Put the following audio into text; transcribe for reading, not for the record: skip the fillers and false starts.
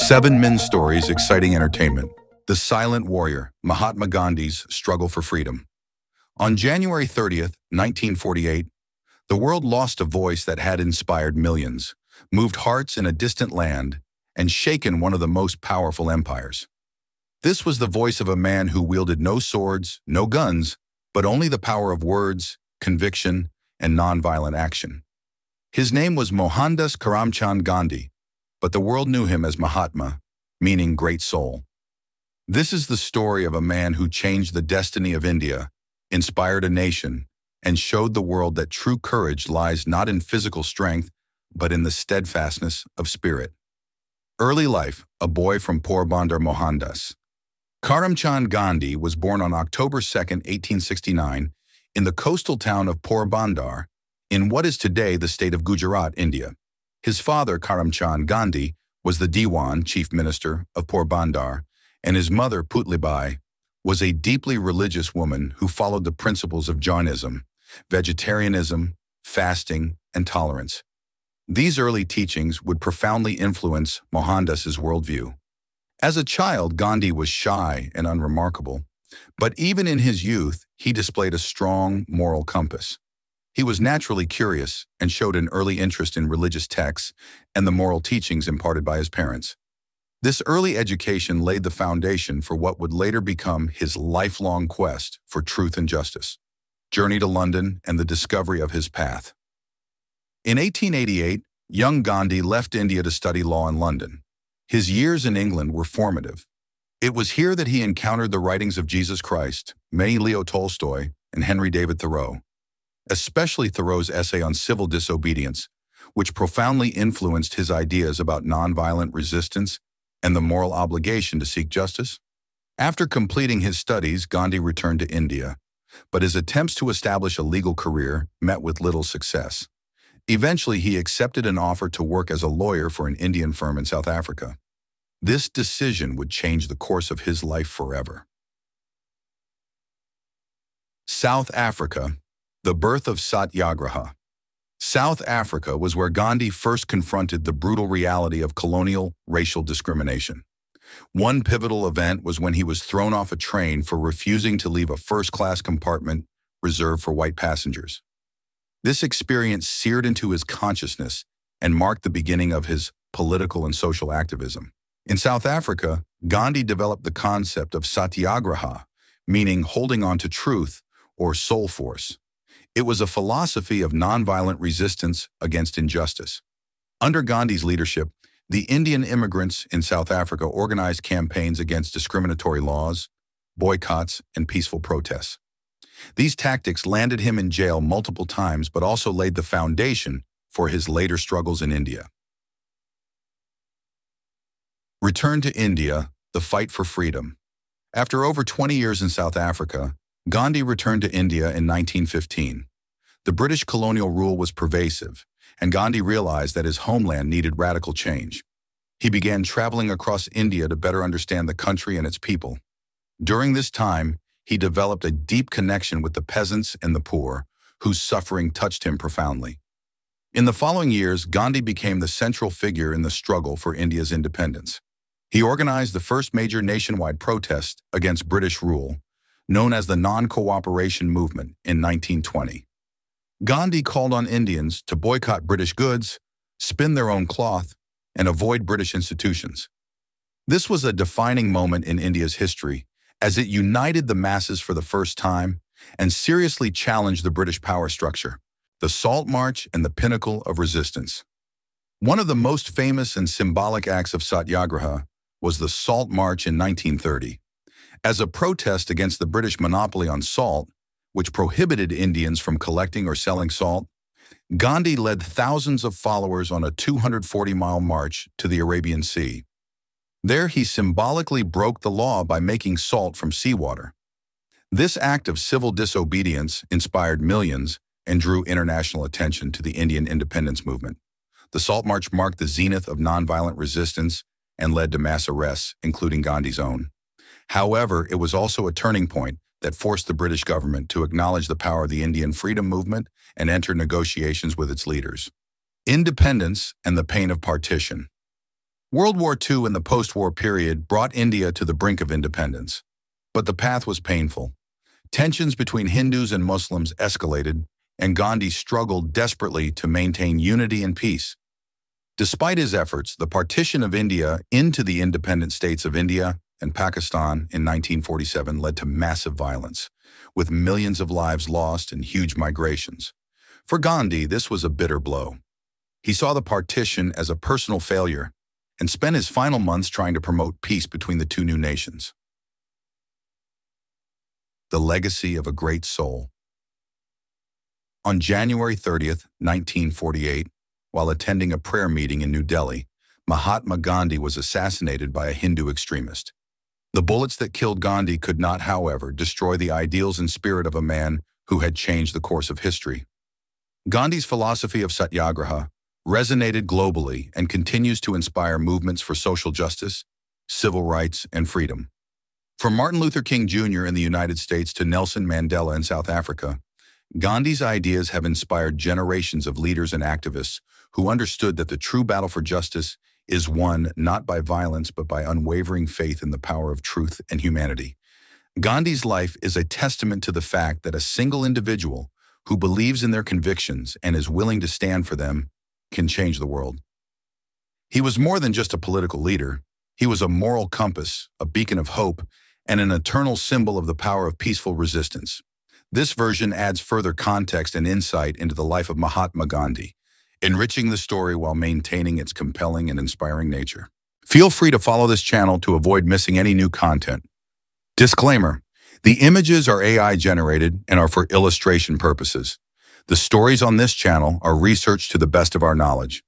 Seven men's stories, exciting entertainment. The Silent Warrior, Mahatma Gandhi's struggle for freedom. On January 30th, 1948, the world lost a voice that had inspired millions, moved hearts in a distant land, and shaken one of the most powerful empires. This was the voice of a man who wielded no swords, no guns, but only the power of words, conviction, and nonviolent action. His name was Mohandas Karamchand Gandhi, but the world knew him as Mahatma, meaning great soul. This is the story of a man who changed the destiny of India, inspired a nation, and showed the world that true courage lies not in physical strength, but in the steadfastness of spirit. Early life, a boy from Porbandar, Mohandas Karamchand Gandhi was born on October 2, 1869, in the coastal town of Porbandar, in what is today the state of Gujarat, India. His father, Karamchand Gandhi, was the Diwan, chief minister of Porbandar, and his mother, Putlibai, was a deeply religious woman who followed the principles of Jainism, vegetarianism, fasting, and tolerance. These early teachings would profoundly influence Mohandas's worldview. As a child, Gandhi was shy and unremarkable, but even in his youth, he displayed a strong moral compass. He was naturally curious and showed an early interest in religious texts and the moral teachings imparted by his parents. This early education laid the foundation for what would later become his lifelong quest for truth and justice, journey to London, and the discovery of his path. In 1888, young Gandhi left India to study law in London. His years in England were formative. It was here that he encountered the writings of Jesus Christ, Leo Tolstoy, and Henry David Thoreau, especially Thoreau's essay on civil disobedience, which profoundly influenced his ideas about nonviolent resistance and the moral obligation to seek justice. After completing his studies, Gandhi returned to India, but his attempts to establish a legal career met with little success. Eventually, he accepted an offer to work as a lawyer for an Indian firm in South Africa. This decision would change the course of his life forever. South Africa, the birth of Satyagraha. South Africa was where Gandhi first confronted the brutal reality of colonial racial discrimination. One pivotal event was when he was thrown off a train for refusing to leave a first-class compartment reserved for white passengers. This experience seared into his consciousness and marked the beginning of his political and social activism. In South Africa, Gandhi developed the concept of Satyagraha, meaning holding on to truth or soul force. It was a philosophy of nonviolent resistance against injustice. Under Gandhi's leadership, the Indian immigrants in South Africa organized campaigns against discriminatory laws, boycotts, and peaceful protests. These tactics landed him in jail multiple times, but also laid the foundation for his later struggles in India. Return to India, the fight for freedom. After over 20 years in South Africa, Gandhi returned to India in 1915. The British colonial rule was pervasive, and Gandhi realized that his homeland needed radical change. He began traveling across India to better understand the country and its people. During this time, he developed a deep connection with the peasants and the poor, whose suffering touched him profoundly. In the following years, Gandhi became the central figure in the struggle for India's independence. He organized the first major nationwide protest against British rule, known as the Non-Cooperation Movement, in 1920. Gandhi called on Indians to boycott British goods, spin their own cloth, and avoid British institutions. This was a defining moment in India's history, as it united the masses for the first time and seriously challenged the British power structure, the Salt March and the Pinnacle of resistance. One of the most famous and symbolic acts of Satyagraha was the Salt March in 1930. As a protest against the British monopoly on salt, which prohibited Indians from collecting or selling salt, Gandhi led thousands of followers on a 240-mile march to the Arabian Sea. There, he symbolically broke the law by making salt from seawater. This act of civil disobedience inspired millions and drew international attention to the Indian independence movement. The Salt March marked the zenith of nonviolent resistance and led to mass arrests, including Gandhi's own. However, it was also a turning point that forced the British government to acknowledge the power of the Indian freedom movement and enter negotiations with its leaders. Independence and the pain of partition. World War II and the post-war period brought India to the brink of independence. But the path was painful. Tensions between Hindus and Muslims escalated, and Gandhi struggled desperately to maintain unity and peace. Despite his efforts, the partition of India into the independent states of India and Pakistan in 1947 led to massive violence, with millions of lives lost and huge migrations. For Gandhi, this was a bitter blow. He saw the partition as a personal failure and spent his final months trying to promote peace between the two new nations. The legacy of a great soul. On January 30th, 1948, while attending a prayer meeting in New Delhi, Mahatma Gandhi was assassinated by a Hindu extremist. The bullets that killed Gandhi could not, however, destroy the ideals and spirit of a man who had changed the course of history. Gandhi's philosophy of Satyagraha resonated globally and continues to inspire movements for social justice, civil rights, and freedom. From Martin Luther King Jr. in the United States to Nelson Mandela in South Africa, Gandhi's ideas have inspired generations of leaders and activists who understood that the true battle for justice is won not by violence but by unwavering faith in the power of truth and humanity. Gandhi's life is a testament to the fact that a single individual who believes in their convictions and is willing to stand for them can change the world. He was more than just a political leader. He was a moral compass, a beacon of hope, and an eternal symbol of the power of peaceful resistance. This version adds further context and insight into the life of Mahatma Gandhi, enriching the story while maintaining its compelling and inspiring nature. Feel free to follow this channel to avoid missing any new content. Disclaimer: the images are AI generated and are for illustration purposes. The stories on this channel are researched to the best of our knowledge.